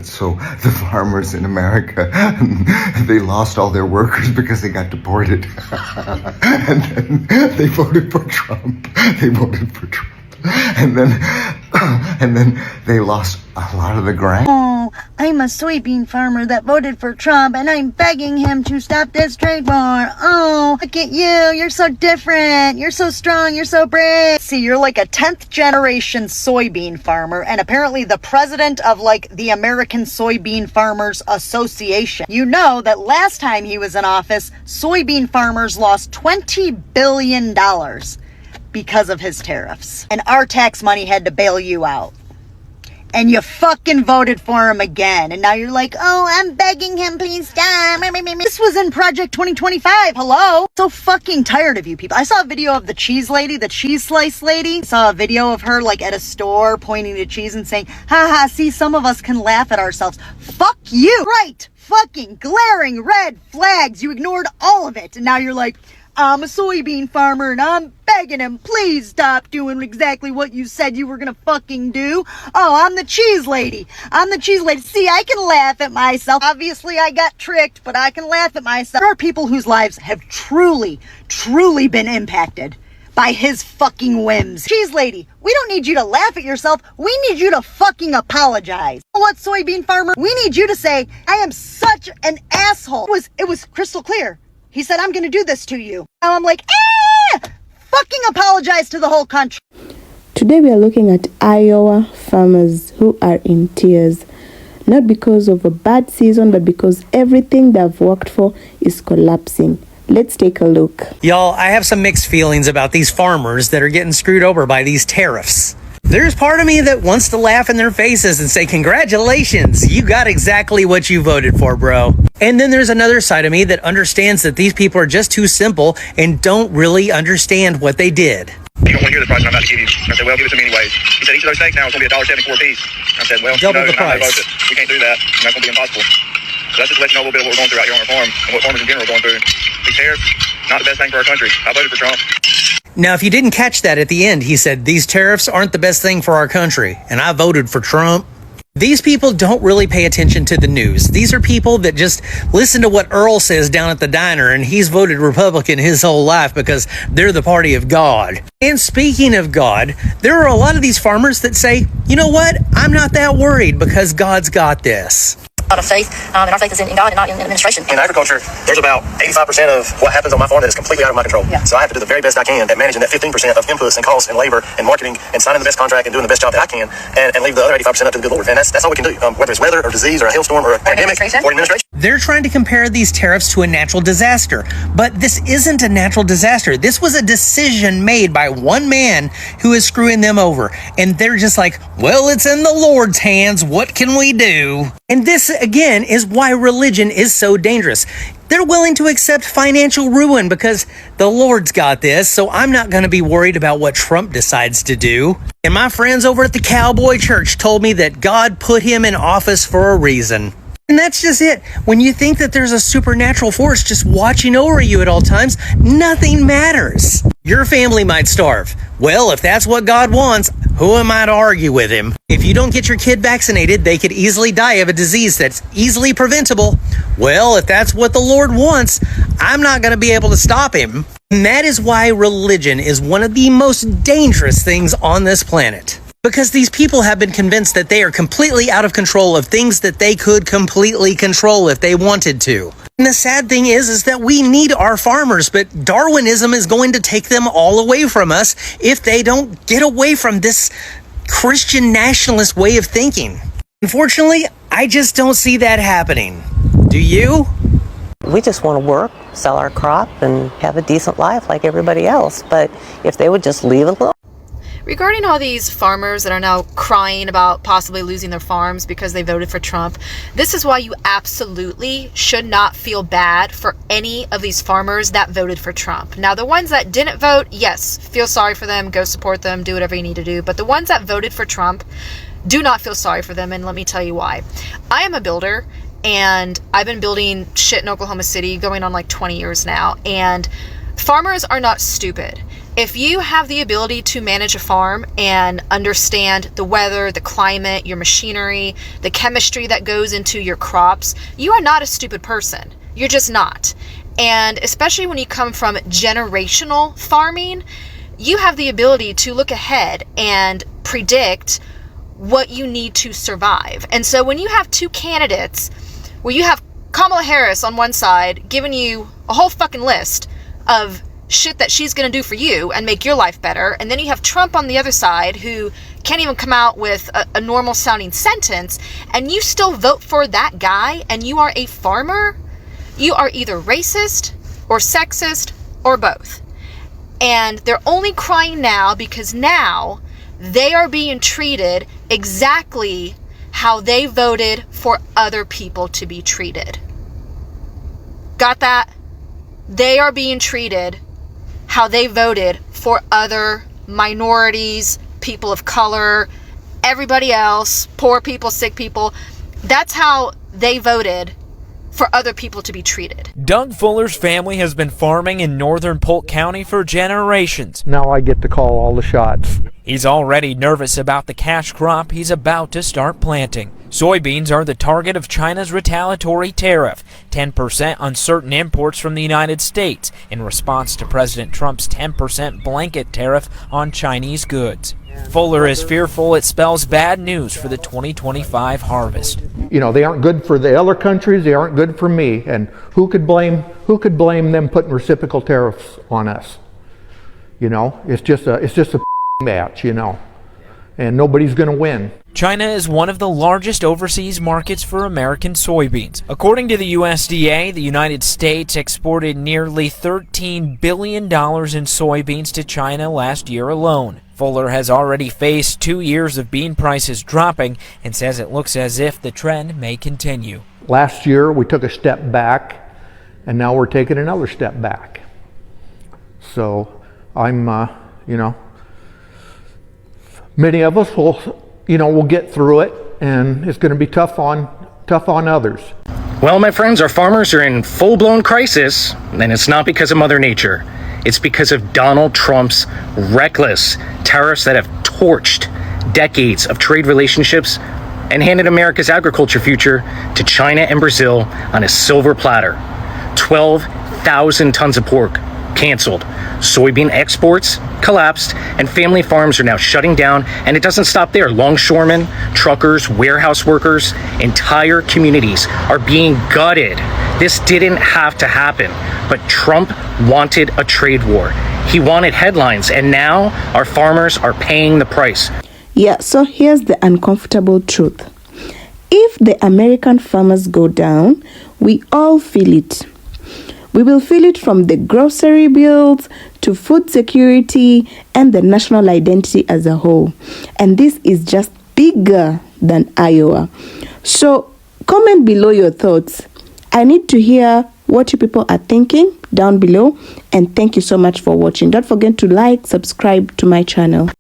So the farmers in America, they lost all their workers because they got deported. And then they voted for Trump. And then they lost a lot of the grain. Oh, I'm a soybean farmer that voted for Trump, and I'm begging him to stop this trade war. Oh, look at you. You're so different. You're so strong. You're so brave. See, you're like a 10th generation soybean farmer, and apparently the president of like the American Soybean Farmers Association. You know that last time he was in office, soybean farmers lost $20 billion because of his tariffs. And our tax money had to bail you out. And you fucking voted for him again. And now you're like, oh, I'm begging him, please stop. This was in Project 2025. Hello? So fucking tired of you people. I saw a video of the cheese lady, the cheese slice lady. Saw a video of her like at a store pointing to cheese and saying, haha, see, some of us can laugh at ourselves. Fuck you. Right. Fucking glaring red flags. You ignored all of it. And now you're like, I'm a soybean farmer and I'm begging him, please stop doing exactly what you said you were gonna fucking do. Oh, I'm the cheese lady. See, I can laugh at myself. Obviously, I got tricked, but I can laugh at myself. There are people whose lives have truly been impacted by his fucking whims. Cheese lady, we don't need you to laugh at yourself. We need you to fucking apologize. You know what, soybean farmer? We need you to say, I am such an asshole. It was crystal clear. He said, I'm going to do this to you. Now I'm like, fucking apologize to the whole country. Today we are looking at Iowa farmers who are in tears. Not because of a bad season, but because everything they've worked for is collapsing. Let's take a look. Y'all, I have some mixed feelings about these farmers that are getting screwed over by these tariffs. There's part of me that wants to laugh in their faces and say, congratulations, you got exactly what you voted for, bro. And then there's another side of me that understands that these people are just too simple and don't really understand what they did. You don't want to hear the price I'm about to give you. I said, well, give it to me anyways. He said, each of those steaks now is going to be $1.74 a piece. I said, well, double the price. We can't do that. And that's going to be impossible. So that's just to let you know a little bit of what we're going through out here on our farm and what farmers in general are going through. These tariffs, not the best thing for our country. I voted for Trump. Now, if you didn't catch that at the end, he said, these tariffs aren't the best thing for our country, and I voted for Trump. These people don't really pay attention to the news. These are people that just listen to what Earl says down at the diner, and he's voted Republican his whole life because they're the party of God. And speaking of God, there are a lot of these farmers that say, you know what? I'm not that worried because God's got this. Out of faith, and our faith is in God and not in administration. In agriculture, there's about 85% of what happens on my farm that is completely out of my control. Yeah. So I have to do the very best I can at managing that 15% of inputs and costs and labor and marketing and signing the best contract and doing the best job that I can and leave the other 85% up to the good Lord. And that's all we can do, whether it's weather or disease or a hailstorm or a pandemic or administration. They're trying to compare these tariffs to a natural disaster, but this isn't a natural disaster. This was a decision made by one man who is screwing them over. And they're just like, well, it's in the Lord's hands. What can we do? And this, again, is why religion is so dangerous. They're willing to accept financial ruin because the Lord's got this, so I'm not going to be worried about what Trump decides to do. And my friends over at the Cowboy Church told me that God put him in office for a reason. And that's just it. When you think that there's a supernatural force just watching over you at all times, nothing matters. Your family might starve. Well, if that's what God wants, who am I to argue with him? If you don't get your kid vaccinated, they could easily die of a disease that's easily preventable. Well, if that's what the Lord wants, I'm not going to be able to stop him. And that is why religion is one of the most dangerous things on this planet. Because these people have been convinced that they are completely out of control of things that they could completely control if they wanted to. And the sad thing is that we need our farmers, but Darwinism is going to take them all away from us if they don't get away from this Christian nationalist way of thinking. Unfortunately, I just don't see that happening. Do you? We just want to work, sell our crop, and have a decent life like everybody else. But if they would just leave it alone. Regarding all these farmers that are now crying about possibly losing their farms because they voted for Trump, this is why you absolutely should not feel bad for any of these farmers that voted for Trump. Now, the ones that didn't vote, yes, feel sorry for them, go support them, do whatever you need to do. But the ones that voted for Trump, do not feel sorry for them, and let me tell you why. I am a builder, and I've been building shit in Oklahoma City going on like 20 years now, and farmers are not stupid. If you have the ability to manage a farm and understand the weather, the climate, your machinery, the chemistry that goes into your crops, you are not a stupid person. You're just not. And especially when you come from generational farming, you have the ability to look ahead and predict what you need to survive. And so when you have two candidates where you have Kamala Harris on one side giving you a whole fucking list of shit that she's going to do for you and make your life better, and then you have Trump on the other side who can't even come out with a normal sounding sentence, and you still vote for that guy and you are a farmer, you are either racist or sexist or both. And they're only crying now because now they are being treated exactly how they voted for other people to be treated. Got that? They are being treated how they voted for other minorities, people of color, everybody else, poor people, sick people. That's how they voted for other people to be treated. Doug Fuller's family has been farming in northern Polk County for generations. Now I get to call all the shots. He's already nervous about the cash crop he's about to start planting. Soybeans are the target of China's retaliatory tariff, 10% on certain imports from the United States, in response to President Trump's 10% blanket tariff on Chinese goods. Fuller is fearful it spells bad news for the 2025 harvest. You know, they aren't good for the other countries, they aren't good for me, and who could blame them putting reciprocal tariffs on us? You know, it's just a match, you know, and nobody's going to win. China is one of the largest overseas markets for American soybeans. According to the USDA, the United States exported nearly $13 billion in soybeans to China last year alone. Fuller has already faced 2 years of bean prices dropping and says it looks as if the trend may continue. Last year we took a step back, and now we're taking another step back. So I'm, you know, many of us we'll get through it, and it's going to be tough on others. Well, my friends, our farmers are in full-blown crisis, and it's not because of Mother Nature. It's because of Donald Trump's reckless tariffs that have torched decades of trade relationships and handed America's agriculture future to China and Brazil on a silver platter. 12,000 tons of pork canceled. Soybean exports collapsed, and family farms are now shutting down, and it doesn't stop there. Longshoremen, truckers, warehouse workers, entire communities are being gutted. This didn't have to happen, but Trump wanted a trade war. He wanted headlines, and now our farmers are paying the price. Yeah, so here's the uncomfortable truth. If the American farmers go down, we all feel it. We will feel it from the grocery bills to food security and the national identity as a whole. And this is just bigger than Iowa. So comment below your thoughts. I need to hear what you people are thinking down below. And thank you so much for watching. Don't forget to like, subscribe to my channel.